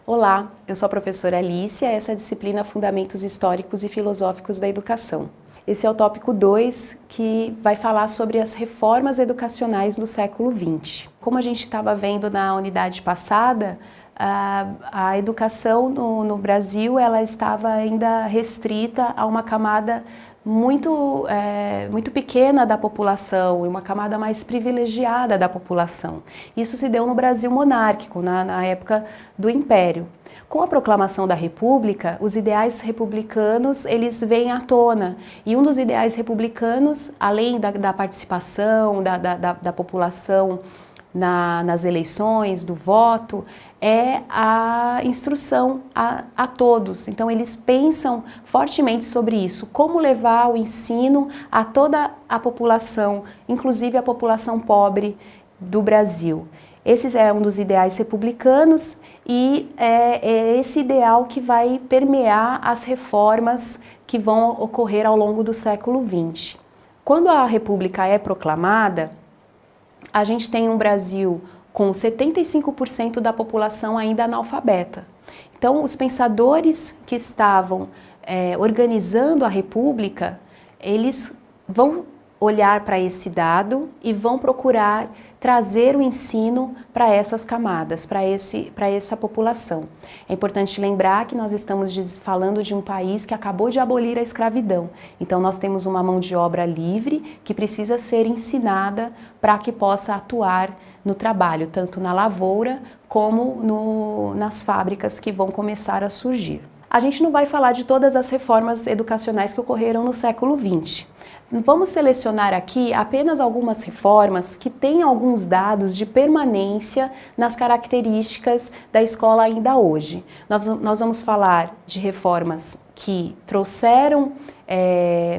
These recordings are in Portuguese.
Olá, eu sou a professora Alicia, essa é a disciplina Fundamentos Históricos e Filosóficos da Educação. Esse é o tópico 2, que vai falar sobre as reformas educacionais do século XX. Como a gente estava vendo na unidade passada, a educação no Brasil ela estava ainda restrita a uma camada muito pequena da população e uma camada mais privilegiada da população. Isso se deu no Brasil monárquico, na época do Império. Com a proclamação da República, os ideais republicanos eles vêm à tona. E um dos ideais republicanos, além da participação da população nas eleições, do voto, é a instrução a todos. Então eles pensam fortemente sobre isso, como levar o ensino a toda a população, inclusive a população pobre do Brasil. Esse é um dos ideais republicanos e é esse ideal que vai permear as reformas que vão ocorrer ao longo do século XX. Quando a República é proclamada, a gente tem um Brasil com 75% da população ainda analfabeta. Então, os pensadores que estavam organizando a República, eles vão olhar para esse dado e vão procurar trazer o ensino para essas camadas, para essa população. É importante lembrar que nós estamos falando de um país que acabou de abolir a escravidão. Então nós temos uma mão de obra livre que precisa ser ensinada para que possa atuar no trabalho, tanto na lavoura como nas fábricas que vão começar a surgir. A gente não vai falar de todas as reformas educacionais que ocorreram no século XX. Vamos selecionar aqui apenas algumas reformas que têm alguns dados de permanência nas características da escola ainda hoje. Nós vamos falar de reformas que trouxeram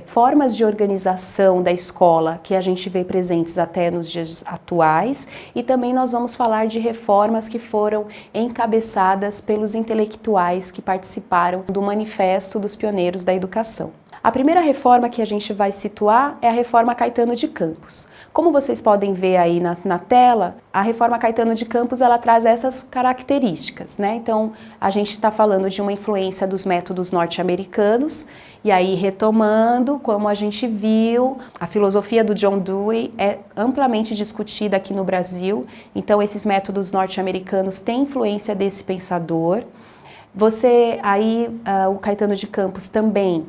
formas de organização da escola que a gente vê presentes até nos dias atuais, e também nós vamos falar de reformas que foram encabeçadas pelos intelectuais que participaram do Manifesto dos Pioneiros da Educação. A primeira reforma que a gente vai situar é a Reforma Caetano de Campos. Como vocês podem ver aí na tela, a Reforma Caetano de Campos ela traz essas características, né? Então, a gente está falando de uma influência dos métodos norte-americanos, e aí retomando, como a gente viu, a filosofia do John Dewey é amplamente discutida aqui no Brasil, então esses métodos norte-americanos têm influência desse pensador. O Caetano de Campos também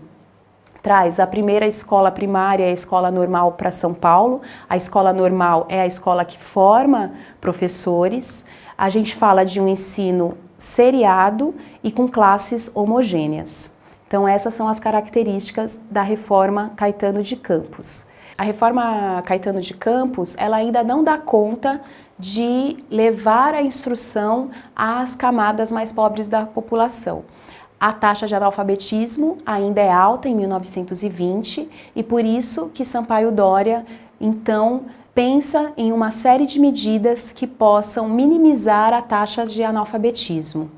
traz a primeira escola primária, a escola normal para São Paulo. A escola normal é a escola que forma professores. A gente fala de um ensino seriado e com classes homogêneas. Então essas são as características da Reforma Caetano de Campos. A Reforma Caetano de Campos, ela ainda não dá conta de levar a instrução às camadas mais pobres da população. A taxa de analfabetismo ainda é alta em 1920 e por isso que Sampaio Dória, então, pensa em uma série de medidas que possam minimizar a taxa de analfabetismo.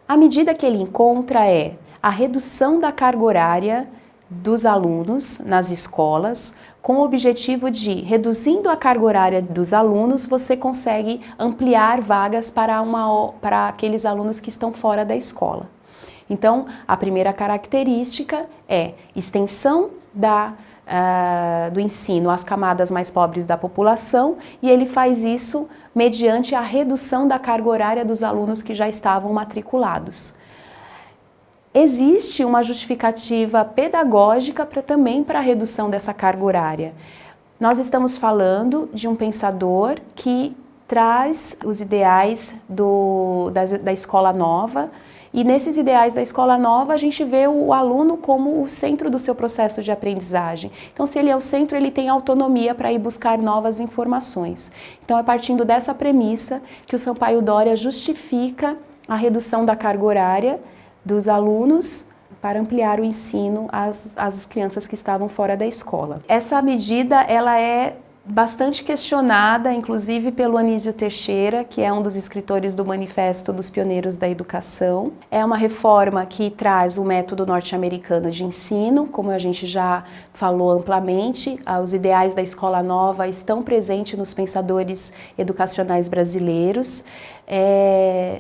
A medida que ele encontra é a redução da carga horária dos alunos nas escolas, com o objetivo de, reduzindo a carga horária dos alunos, você consegue ampliar vagas para aqueles alunos que estão fora da escola. Então, a primeira característica é extensão do ensino às camadas mais pobres da população, e ele faz isso mediante a redução da carga horária dos alunos que já estavam matriculados. Existe uma justificativa pedagógica também para a redução dessa carga horária. Nós estamos falando de um pensador que traz os ideais da escola nova, e nesses ideais da escola nova a gente vê o aluno como o centro do seu processo de aprendizagem. Então, se ele é o centro, ele tem autonomia para ir buscar novas informações. Então, é partindo dessa premissa que o Sampaio Dória justifica a redução da carga horária dos alunos para ampliar o ensino às crianças que estavam fora da escola. Essa medida ela é bastante questionada, inclusive pelo Anísio Teixeira, que é um dos escritores do Manifesto dos Pioneiros da Educação. É uma reforma que traz o método norte-americano de ensino, como a gente já falou amplamente, os ideais da escola nova estão presentes nos pensadores educacionais brasileiros.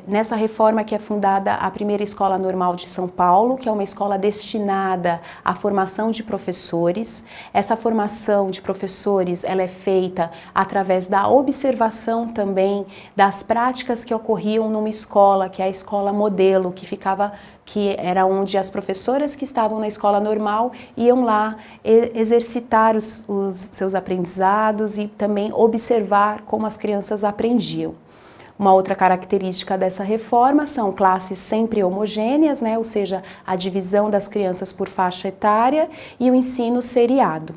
nessa reforma que é fundada a primeira Escola Normal de São Paulo, que é uma escola destinada à formação de professores. Essa formação de professores ela é feita através da observação também das práticas que ocorriam numa escola, que é a escola modelo, que era onde as professoras que estavam na escola normal iam lá exercitar os seus aprendizados e também observar como as crianças aprendiam. Uma outra característica dessa reforma são classes sempre homogêneas, né? Ou seja, a divisão das crianças por faixa etária e o ensino seriado.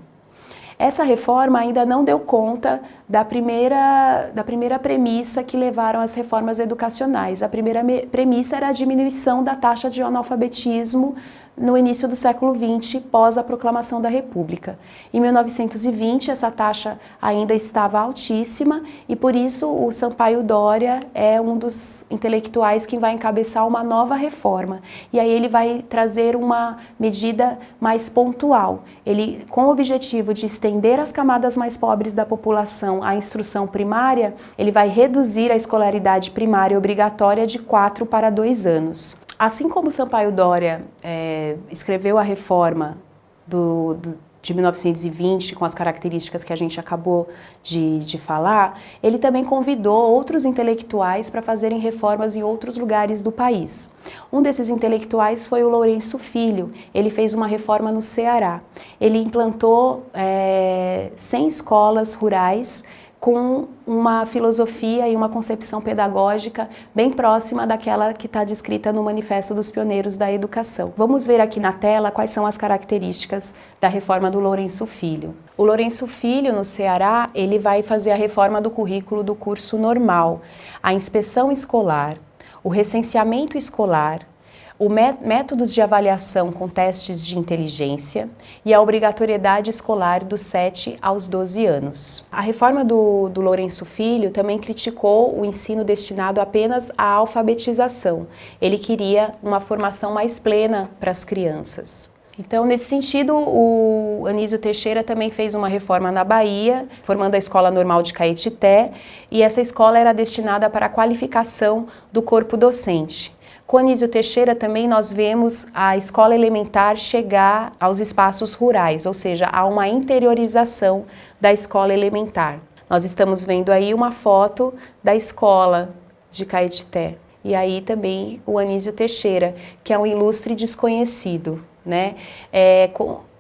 Essa reforma ainda não deu conta da primeira premissa que levaram às reformas educacionais. A primeira premissa era a diminuição da taxa de analfabetismo no início do século XX, pós a proclamação da República. Em 1920, essa taxa ainda estava altíssima e, por isso, o Sampaio Dória é um dos intelectuais que vai encabeçar uma nova reforma. E aí ele vai trazer uma medida mais pontual. Ele, com o objetivo de estender às camadas mais pobres da população a instrução primária, ele vai reduzir a escolaridade primária obrigatória de 4 para 2 anos. Assim como Sampaio Dória escreveu a reforma de 1920, com as características que a gente acabou de falar, ele também convidou outros intelectuais para fazerem reformas em outros lugares do país. Um desses intelectuais foi o Lourenço Filho. Ele fez uma reforma no Ceará. Ele implantou 100 escolas rurais com uma filosofia e uma concepção pedagógica bem próxima daquela que está descrita no Manifesto dos Pioneiros da Educação. Vamos ver aqui na tela quais são as características da reforma do Lourenço Filho. O Lourenço Filho, no Ceará, ele vai fazer a reforma do currículo do curso normal, a inspeção escolar, o recenseamento escolar, métodos de avaliação com testes de inteligência e a obrigatoriedade escolar dos 7 aos 12 anos. A reforma do Lourenço Filho também criticou o ensino destinado apenas à alfabetização. Ele queria uma formação mais plena para as crianças. Então, nesse sentido, o Anísio Teixeira também fez uma reforma na Bahia, formando a Escola Normal de Caetité, e essa escola era destinada para a qualificação do corpo docente. Com Anísio Teixeira também nós vemos a escola elementar chegar aos espaços rurais, ou seja, há uma interiorização da escola elementar. Nós estamos vendo aí uma foto da escola de Caetité. E aí também o Anísio Teixeira, que é um ilustre desconhecido, né?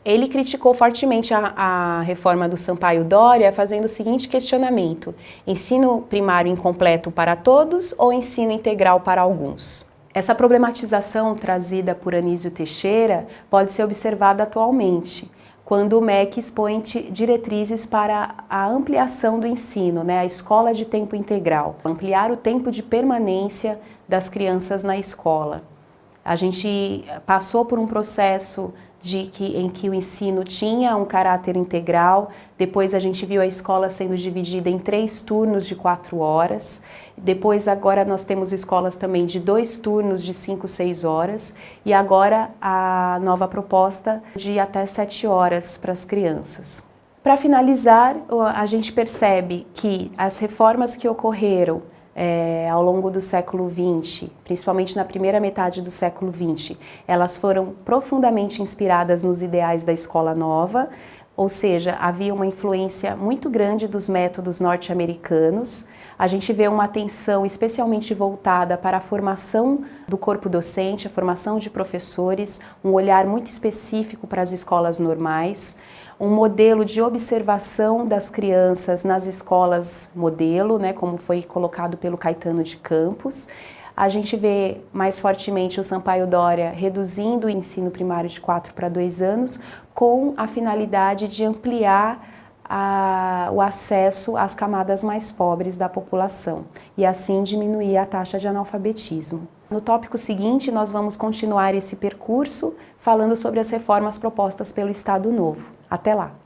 Ele criticou fortemente a reforma do Sampaio Dória, fazendo o seguinte questionamento: ensino primário incompleto para todos ou ensino integral para alguns? Essa problematização trazida por Anísio Teixeira pode ser observada atualmente, quando o MEC expõe diretrizes para a ampliação do ensino, né, a escola de tempo integral, ampliar o tempo de permanência das crianças na escola. A gente passou por um processo em que o ensino tinha um caráter integral, depois a gente viu a escola sendo dividida em 3 turnos de 4 horas, depois agora nós temos escolas também de 2 turnos de 5, 6 horas, e agora a nova proposta de até 7 horas para as crianças. Para finalizar, a gente percebe que as reformas que ocorreram ao longo do século XX, principalmente na primeira metade do século XX, elas foram profundamente inspiradas nos ideais da Escola Nova, ou seja, havia uma influência muito grande dos métodos norte-americanos. A gente vê uma atenção especialmente voltada para a formação do corpo docente, a formação de professores, um olhar muito específico para as escolas normais, um modelo de observação das crianças nas escolas modelo, né, como foi colocado pelo Caetano de Campos. A gente vê mais fortemente o Sampaio Dória reduzindo o ensino primário de 4 para 2 anos, com a finalidade de ampliar o acesso às camadas mais pobres da população e assim diminuir a taxa de analfabetismo. No tópico seguinte, nós vamos continuar esse percurso falando sobre as reformas propostas pelo Estado Novo. Até lá!